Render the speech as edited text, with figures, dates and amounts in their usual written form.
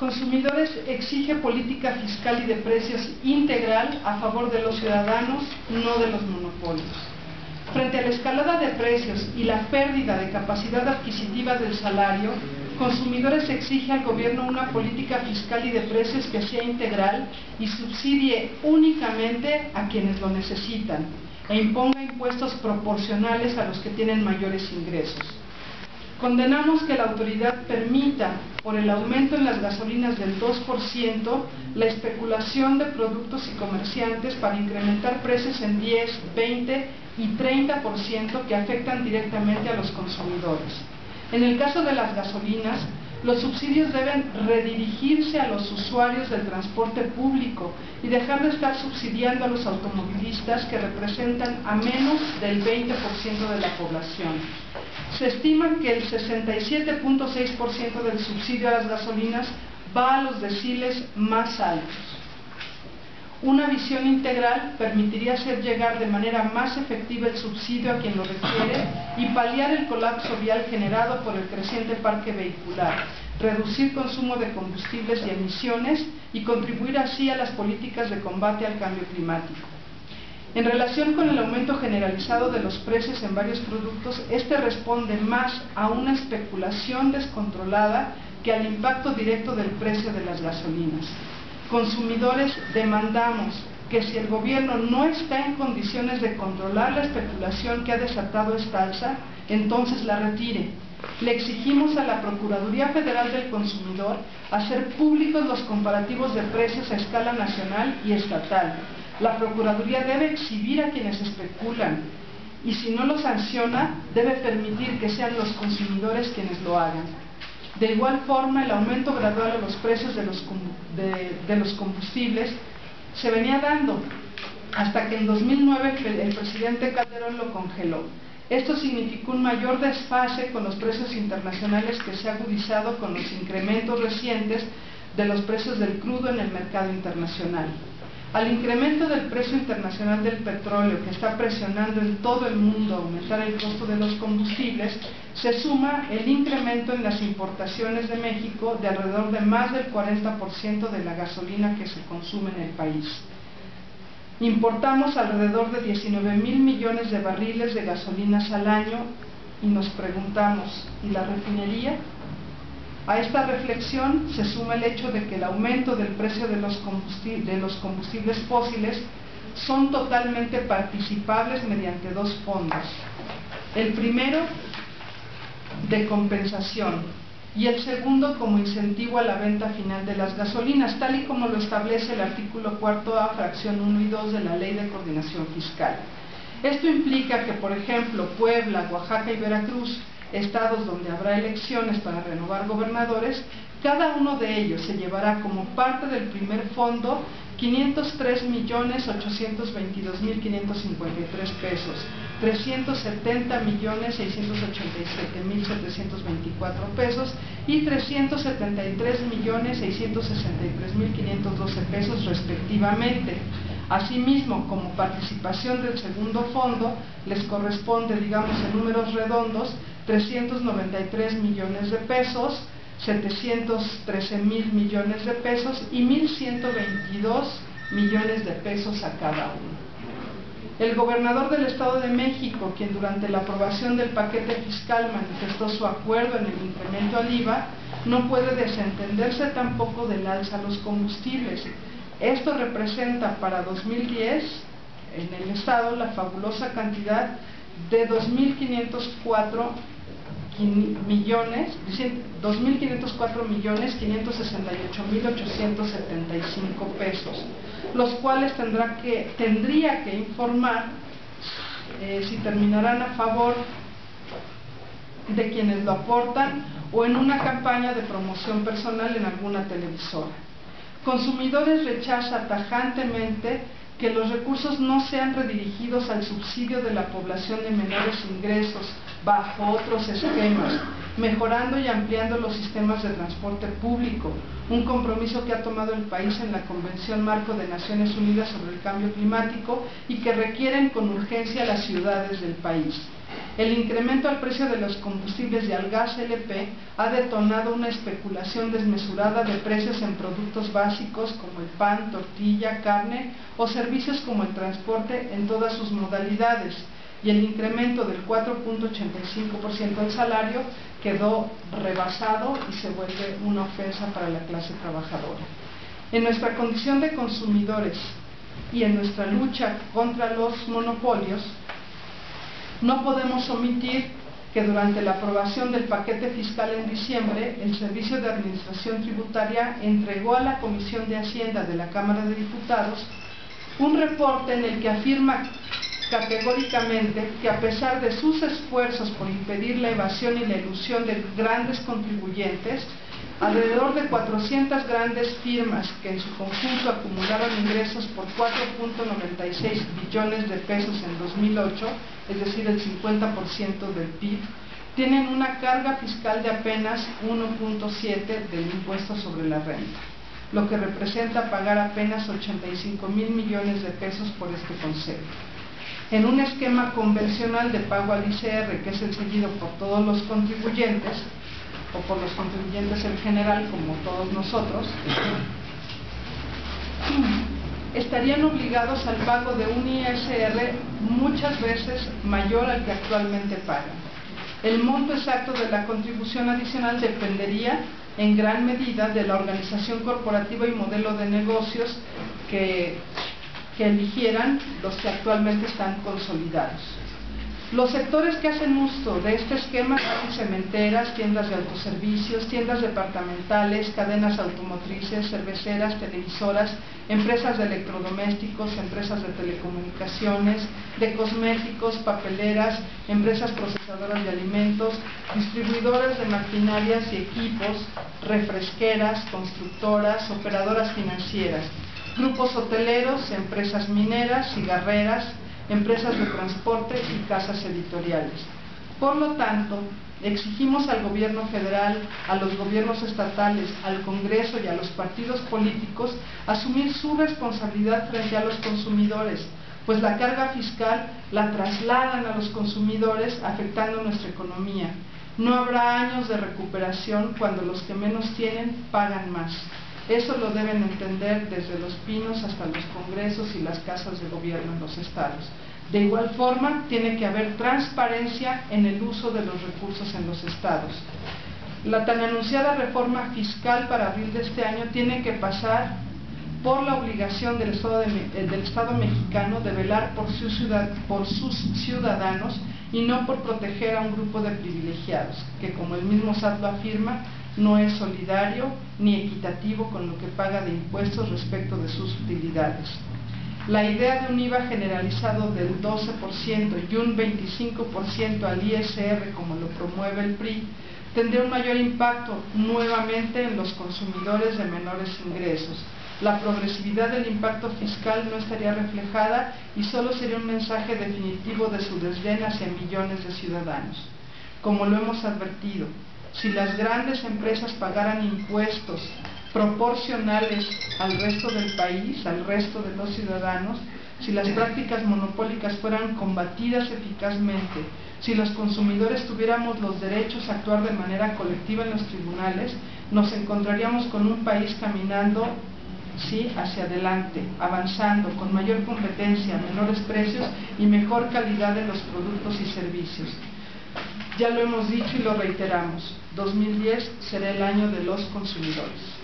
Consumidores exige política fiscal y de precios integral a favor de los ciudadanos, no de los monopolios. Frente a la escalada de precios y la pérdida de capacidad adquisitiva del salario, Consumidores exige al gobierno una política fiscal y de precios que sea integral y subsidie únicamente a quienes lo necesitan e imponga impuestos proporcionales a los que tienen mayores ingresos. Condenamos que la autoridad permita, por el aumento en las gasolinas del 2%, la especulación de productos y comerciantes para incrementar precios en 10, 20 y 30% que afectan directamente a los consumidores. En el caso de las gasolinas, los subsidios deben redirigirse a los usuarios del transporte público y dejar de estar subsidiando a los automovilistas, que representan a menos del 20% de la población. Se estima que el 67.6% del subsidio a las gasolinas va a los deciles más altos. Una visión integral permitiría hacer llegar de manera más efectiva el subsidio a quien lo requiere y paliar el colapso vial generado por el creciente parque vehicular, reducir consumo de combustibles y emisiones y contribuir así a las políticas de combate al cambio climático. En relación con el aumento generalizado de los precios en varios productos, este responde más a una especulación descontrolada que al impacto directo del precio de las gasolinas. Consumidores demandamos que si el gobierno no está en condiciones de controlar la especulación que ha desatado esta alza, entonces la retire. Le exigimos a la Procuraduría Federal del Consumidor hacer públicos los comparativos de precios a escala nacional y estatal. La Procuraduría debe exhibir a quienes especulan y si no lo sanciona, debe permitir que sean los consumidores quienes lo hagan. De igual forma, el aumento gradual de los precios de los combustibles se venía dando hasta que en 2009 el presidente Calderón lo congeló. Esto significó un mayor desfase con los precios internacionales que se ha agudizado con los incrementos recientes de los precios del crudo en el mercado internacional. Al incremento del precio internacional del petróleo, que está presionando en todo el mundo a aumentar el costo de los combustibles, se suma el incremento en las importaciones de México de alrededor de más del 40% de la gasolina que se consume en el país. Importamos alrededor de 19,000 millones de barriles de gasolinas al año y nos preguntamos, ¿y la refinería? A esta reflexión se suma el hecho de que el aumento del precio de los combustibles fósiles son totalmente participables mediante dos fondos. El primero, de compensación, y el segundo como incentivo a la venta final de las gasolinas, tal y como lo establece el artículo 4A, fracción 1 y 2 de la Ley de Coordinación Fiscal. Esto implica que, por ejemplo, Puebla, Oaxaca y Veracruz, estados donde habrá elecciones para renovar gobernadores, cada uno de ellos se llevará como parte del primer fondo 503,822,553 pesos, 370,687,724 pesos y 373,663,512 pesos respectivamente. Asimismo, como participación del segundo fondo, les corresponde, digamos en números redondos, 393 millones de pesos, 713,000 millones de pesos y 1,122 millones de pesos a cada uno. El gobernador del Estado de México, quien durante la aprobación del paquete fiscal manifestó su acuerdo en el incremento al IVA, no puede desentenderse tampoco del alza a los combustibles. Esto representa para 2010 en el Estado la fabulosa cantidad de 2.504,568,875 pesos, los cuales tendría que informar si terminarán a favor de quienes lo aportan o en una campaña de promoción personal en alguna televisora. Consumidores rechaza tajantemente que los recursos no sean redirigidos al subsidio de la población de menores ingresos bajo otros esquemas, mejorando y ampliando los sistemas de transporte público, un compromiso que ha tomado el país en la Convención Marco de Naciones Unidas sobre el Cambio Climático y que requieren con urgencia las ciudades del país. El incremento al precio de los combustibles y al gas LP ha detonado una especulación desmesurada de precios en productos básicos como el pan, tortilla, carne o servicios como el transporte en todas sus modalidades, y el incremento del 4.85% del salario quedó rebasado y se vuelve una ofensa para la clase trabajadora. En nuestra condición de consumidores y en nuestra lucha contra los monopolios, no podemos omitir que durante la aprobación del paquete fiscal en diciembre, el Servicio de Administración Tributaria entregó a la Comisión de Hacienda de la Cámara de Diputados un reporte en el que afirma categóricamente que a pesar de sus esfuerzos por impedir la evasión y la elusión de grandes contribuyentes, alrededor de 400 grandes firmas que en su conjunto acumularon ingresos por 4.96 billones de pesos en 2008, es decir, el 50% del PIB, tienen una carga fiscal de apenas 1.7 del impuesto sobre la renta, lo que representa pagar apenas 85,000 millones de pesos por este concepto. En un esquema convencional de pago al ICR, que es el seguido por todos los contribuyentes, o por los contribuyentes en general, como todos nosotros, estarían obligados al pago de un ISR muchas veces mayor al que actualmente pagan. El monto exacto de la contribución adicional dependería en gran medida de la organización corporativa y modelo de negocios que eligieran los que actualmente están consolidados. Los sectores que hacen uso de este esquema son cementeras, tiendas de autoservicios, tiendas departamentales, cadenas automotrices, cerveceras, televisoras, empresas de electrodomésticos, empresas de telecomunicaciones, de cosméticos, papeleras, empresas procesadoras de alimentos, distribuidoras de maquinarias y equipos, refresqueras, constructoras, operadoras financieras, grupos hoteleros, empresas mineras, cigarreras, empresas de transporte y casas editoriales. Por lo tanto, exigimos al gobierno federal, a los gobiernos estatales, al Congreso y a los partidos políticos asumir su responsabilidad frente a los consumidores, pues la carga fiscal la trasladan a los consumidores afectando nuestra economía. No habrá años de recuperación cuando los que menos tienen pagan más. Eso lo deben entender desde los pinos hasta los congresos y las casas de gobierno en los estados. De igual forma, tiene que haber transparencia en el uso de los recursos en los estados. La tan anunciada reforma fiscal para abril de este año tiene que pasar por la obligación del Estado mexicano de velar por sus ciudadanos y no por proteger a un grupo de privilegiados, que como el mismo SAT lo afirma, no es solidario ni equitativo con lo que paga de impuestos respecto de sus utilidades. La idea de un IVA generalizado del 12% y un 25% al ISR, como lo promueve el PRI, tendría un mayor impacto nuevamente en los consumidores de menores ingresos. La progresividad del impacto fiscal no estaría reflejada y solo sería un mensaje definitivo de su desdén hacia millones de ciudadanos. Como lo hemos advertido, si las grandes empresas pagaran impuestos proporcionales al resto del país, al resto de los ciudadanos, si las prácticas monopólicas fueran combatidas eficazmente, si los consumidores tuviéramos los derechos a actuar de manera colectiva en los tribunales, nos encontraríamos con un país caminando hacia adelante, avanzando, con mayor competencia, menores precios y mejor calidad de los productos y servicios. Ya lo hemos dicho y lo reiteramos, 2010 será el año de los consumidores.